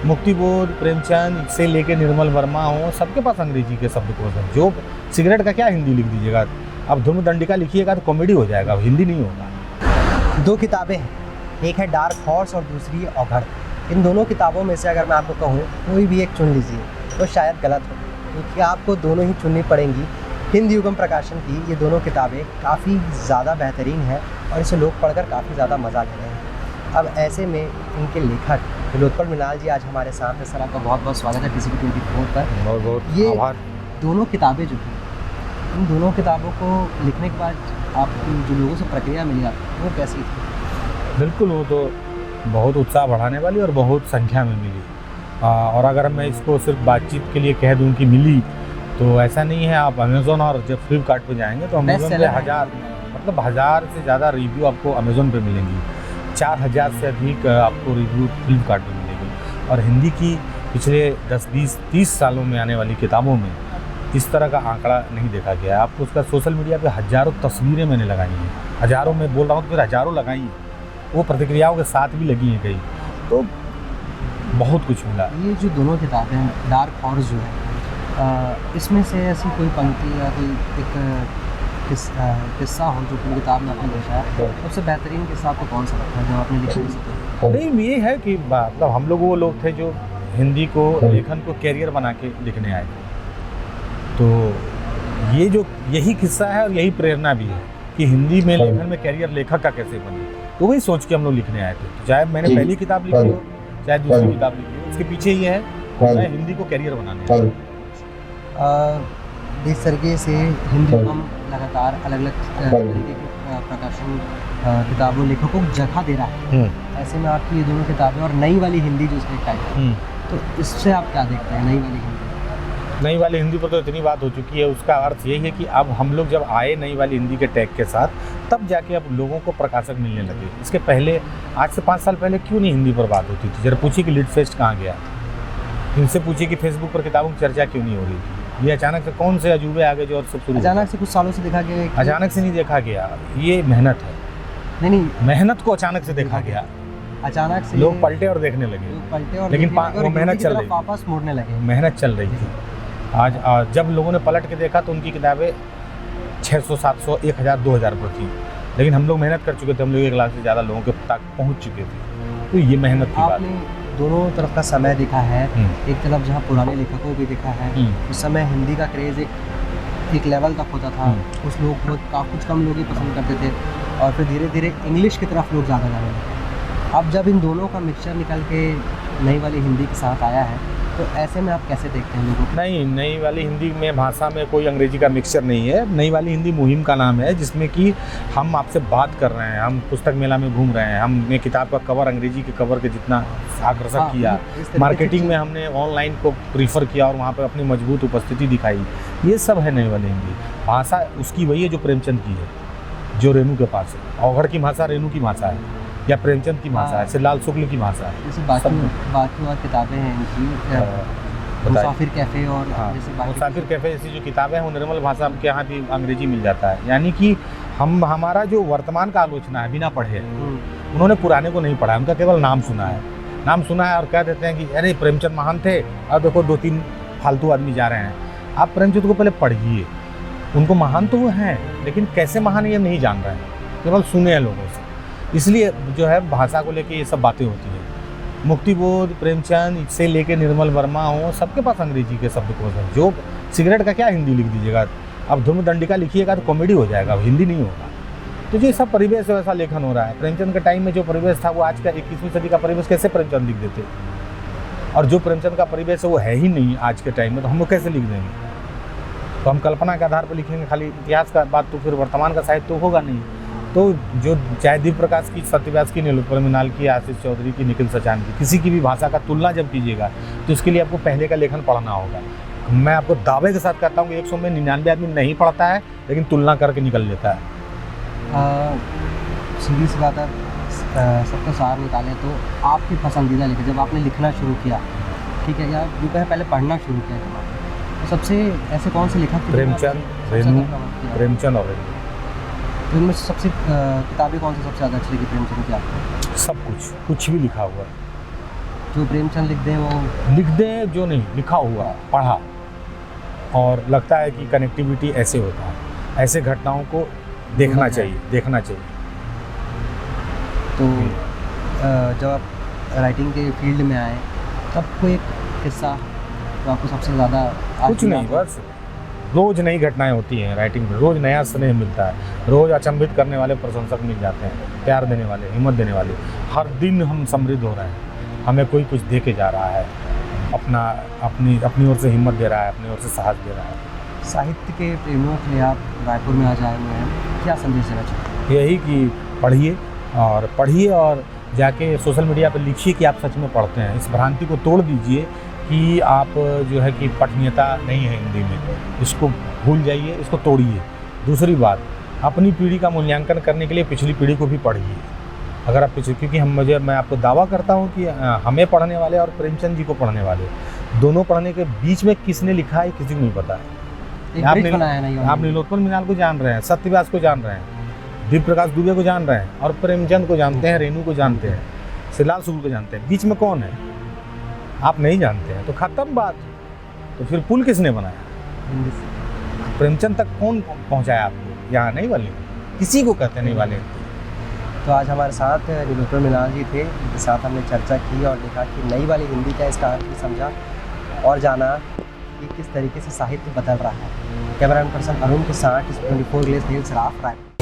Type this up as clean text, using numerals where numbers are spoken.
मुक्तिबोध, प्रेमचंद से लेके निर्मल वर्मा हो, सबके पास अंग्रेजी के शब्दकोश हैं। जो सिगरेट का क्या हिंदी लिख दीजिएगा, अब धूम दंडिका लिखिएगा तो कॉमेडी हो जाएगा, हिंदी नहीं होगा। दो किताबें हैं, एक है डार्क हॉर्स और दूसरी है औघड़। इन दोनों किताबों में से अगर मैं आपको कहूँ कोई भी एक चुन लीजिए तो शायद गलत हो, क्योंकि आपको दोनों ही चुननी पड़ेंगी। हिंद युगम प्रकाशन की ये दोनों किताबें काफ़ी ज़्यादा बेहतरीन हैं और इसे लोग पढ़कर काफ़ी ज़्यादा मज़ा ले रहे हैं। अब ऐसे में इनके लेखक विनोदफल मृणाल जी आज हमारे साथ हैं। सर, आपका बहुत बहुत स्वागत है TCP24 पर। बहुत बहुत ये आभार। दोनों किताबें जो हैं, इन दोनों किताबों को लिखने के बाद आपको जो लोगों से प्रक्रिया मिली आपको, वो कैसी थी? बिल्कुल, वो तो बहुत उत्साह बढ़ाने वाली और बहुत संख्या में मिली। और अगर मैं इसको सिर्फ बातचीत के लिए कह दूं कि मिली, तो ऐसा नहीं है। आप अमेज़ॉन और जब फ्लिपकार्ट पे जाएंगे तो अमेज़ॉन पे 1000 से ज़्यादा रिव्यू आपको अमेज़ॉन पे मिलेंगी। 4000 से अधिक आपको रिव्यू फ्लिपकार्ट पे मिलेगी। और हिंदी की पिछले 10, 20, 30 सालों में आने वाली किताबों में इस तरह का आंकड़ा नहीं देखा गया है। आपको उसका सोशल मीडिया पे हज़ारों तस्वीरें मैंने लगाई हैं, हज़ारों में बोल रहा हूँ, फिर हज़ारों लगाई हैं, वो प्रतिक्रियाओं के साथ भी लगी हैं कई, तो बहुत कुछ मिला। ये जो दोनों किताबें हैं, डार्क हॉर्स जो है, इसमें से ऐसी कोई पंक्ति या कोई एक किस्सा हो जो पूरी किताब में आपने लिखा है, सबसे बेहतरीन किस्सा आपको कौन सा लगता है जो आपने लिखा है? नहीं, ये है कि मतलब हम लोग वो लोग थे जो हिंदी को, लेखन को कैरियर बना के लिखने आए थे। तो ये जो यही किस्सा है और यही प्रेरणा भी है कि हिंदी में लेखन में कैरियर लेखक का कैसे बने, तो वही सोच के हम लोग लिखने आए थे। तो चाहे मैंने पहली किताब लिखी हो, चाहे दूसरी किताब लिखी हो, उसके पीछे ये है मैं हिंदी को कैरियर बनाने आया। इस तरीके से हिंदी को हम लगातार अलग अलग तरीके के प्रकाशन किताबों लेखकों को जगह दे रहा है। ऐसे में आपकी ये दोनों किताबें और नई वाली हिंदी जो इसका एक टाइप है, तो इससे आप क्या देखते हैं? नई वाली हिंदी पर तो इतनी बात हो चुकी है, उसका अर्थ यही है कि अब हम लोग जब आए नई वाली हिंदी के टैग के साथ, तब जाके अब लोगों को प्रकाशक मिलने लगे। इसके पहले, आज से 5 साल पहले क्यों नहीं हिंदी पर बात होती थी? जरा पूछिए कि लिट फेस्ट कहाँ गया, इनसे पूछिए कि फेसबुक पर किताबों की चर्चा क्यों नहीं हो रही थी। ये अचानक से कौन से अजूबे आ गए जो और सब शुरू? अचानक से कुछ सालों से देखा गया? अचानक से नहीं देखा गया, ये मेहनत है। नहीं, मेहनत को अचानक से देखा गया, अचानक से लोग पलटे और देखने लगे, लेकिन वो मेहनत चल रही, वापस मुड़ने लगे, मेहनत चल रही थी। आज जब लोगों ने पलट के देखा तो उनकी किताबें 600, 700, 1000, 2000 पर थी, लेकिन हम लोग मेहनत कर चुके थे, हम लोग 1 लाख से ज़्यादा लोगों के तक पहुंच चुके थे। तो ये मेहनत की बात है। दोनों तरफ का समय देखा है, एक तरफ जहाँ पुराने लेखकों भी देखा है, उस समय हिंदी का क्रेज़ एक लेवल तक होता था, कुछ लोग कुछ कम लोग ही पसंद करते थे, और फिर धीरे धीरे इंग्लिश की तरफ लोग ज़्यादा जाने लगे। अब जब इन दोनों का मिक्सचर निकल के नई वाली हिंदी के साथ आया है, तो ऐसे में आप कैसे देखते हैं लोगों को? नहीं, नई वाली हिंदी में भाषा में कोई अंग्रेजी का मिक्सचर नहीं है। नई वाली हिंदी मुहिम का नाम है, जिसमें कि हम आपसे बात कर रहे हैं, हम पुस्तक मेला में घूम रहे हैं, हमने किताब का कवर अंग्रेजी के कवर के जितना आकर्षक किया, मार्केटिंग में हमने ऑनलाइन को प्रीफर किया और वहाँ पर अपनी मजबूत उपस्थिति दिखाई। ये सब है नई वाली हिंदी। भाषा उसकी वही है जो प्रेमचंद की है, जो रेणु के पास है। औघड़ की भाषा रेणु की भाषा है, या प्रेमचंद की भाषा है, श्रीलाल शुक्ल की भाषा है। जैसे बाकी और किताबें हैं इनकी, मुसाफिर कैफ़े और मुसाफिर कैफ़े जैसी जो किताबें हैं वो निर्मल भाषा के यहाँ भी अंग्रेजी मिल जाता है। यानी कि हमारा जो वर्तमान का आलोचना है बिना पढ़े, उन्होंने पुराने को नहीं पढ़ा, उनका केवल नाम सुना है और कह देते हैं कि अरे प्रेमचंद महान थे, अब देखो 2-3 फालतू आदमी जा रहे हैं। आप प्रेमचंद को पहले पढ़िए, उनको महान तो वो हैं, लेकिन कैसे महान ये नहीं जान रहे हैं, केवल सुने हैं लोगों से। इसलिए जो है भाषा को लेके ये सब बातें होती हैं। मुक्तिबोध, प्रेमचंद से लेके निर्मल वर्मा हो, सबके पास अंग्रेजी के शब्दकोश हैं। जो सिगरेट का क्या हिंदी लिख दीजिएगा, अब धूम दंडिका लिखिएगा तो कॉमेडी हो जाएगा, हिंदी नहीं होगा। तो जो सब परिवेश वैसा लेखन हो रहा है। प्रेमचंद के टाइम में जो परिवेश था वो आज का 21वीं सदी का परिवेश कैसे प्रेमचंद लिख देते, और जो प्रेमचंद का परिवेश है वो है ही नहीं आज के टाइम में, तो हम लोग कैसे लिख देंगे? तो हम कल्पना के आधार पर लिखेंगे खाली इतिहास का बात, तो फिर वर्तमान का साहित्य तो होगा नहीं। तो जो चाहे दिव्य प्रकाश की, सत्यव्यास की, नीलोत्पल मृणाल की, आशीष चौधरी की, निखिल सचान की, किसी की भी भाषा का तुलना जब कीजिएगा तो उसके लिए आपको पहले का लेखन पढ़ना होगा। मैं आपको दावे के साथ कहता हूँ कि 100 में 99 आदमी नहीं पढ़ता है, लेकिन तुलना करके निकल लेता है। सीधी सी बात है, सबका सार निकालें तो आपकी पसंदीदा लेखक जब आपने लिखना शुरू किया, ठीक है, या जो पहले पढ़ना शुरू किया, तो सबसे ऐसे कौन से लेखक? प्रेमचंद, रेणु, प्रेमचंद और रेणु। तो इनमें सबसे किताबें कौन सी सबसे ज़्यादा अच्छी लगी प्रेमचंद की आपको? सब कुछ भी लिखा हुआ है, जो प्रेमचंद लिख दें वो लिख दें जो नहीं लिखा हुआ पढ़ा, और लगता है कि कनेक्टिविटी ऐसे होता है, ऐसे घटनाओं को देखना चाहिए, देखना चाहिए। तो जब आप राइटिंग के फील्ड में आए तब कोई एक किस्सा तो आपको सबसे ज़्यादा कुछ नहीं, बस रोज़ नई घटनाएं होती हैं राइटिंग में, रोज़ नया स्नेह मिलता है, रोज़ अचंभित करने वाले प्रशंसक मिल जाते हैं, प्यार देने वाले, हिम्मत देने वाले। हर दिन हम समृद्ध हो रहे हैं, हमें कोई कुछ दे के जा रहा है, अपनी ओर से हिम्मत दे रहा है, अपनी ओर से साहस दे रहा है। साहित्य के प्रेमियों के लिए आप रायपुर में आज आए हुए हैं, क्या संदेश देना चाहते यही कि पढ़िए और जाके सोशल मीडिया पर लिखिए कि आप सच में पढ़ते हैं। इस भ्रांति को तोड़ दीजिए कि आप जो है कि पठनीयता नहीं है हिंदी में, इसको भूल जाइए, इसको तोड़िए। दूसरी बात, अपनी पीढ़ी का मूल्यांकन करने के लिए पिछली पीढ़ी को भी पढ़िए। अगर आप क्योंकि मैं आपको दावा करता हूँ कि हमें पढ़ने वाले और प्रेमचंद जी को पढ़ने वाले दोनों पढ़ने के बीच में किसने लिखा है किसी को नहीं पता है। आप नीलोत्पल मृणाल को जान रहे हैं, सत्यव्यास को जान रहे हैं, दीप प्रकाश दुबे को जान रहे हैं, और प्रेमचंद को जानते हैं, रेणु को जानते हैं, शिलाल शुक्ल को जानते हैं। बीच में कौन है आप नहीं जानते हैं, तो खत्म बात। तो फिर पुल किसने बनाया? प्रेमचंद तक कौन पहुंचाया आपको? यहाँ नहीं वाले किसी को कहते नहीं वाले। तो आज हमारे साथ नीलोत्पल मृणाल जी थे, जिनके साथ हमने चर्चा की और देखा कि नई वाली हिंदी क्या इसका अर्थ भी समझा और जाना कि किस तरीके से साहित्य बदल रहा है। कैमरामैन पर्सन अरुण के साथ 24 ग्लेस नील सराफ रायपुर।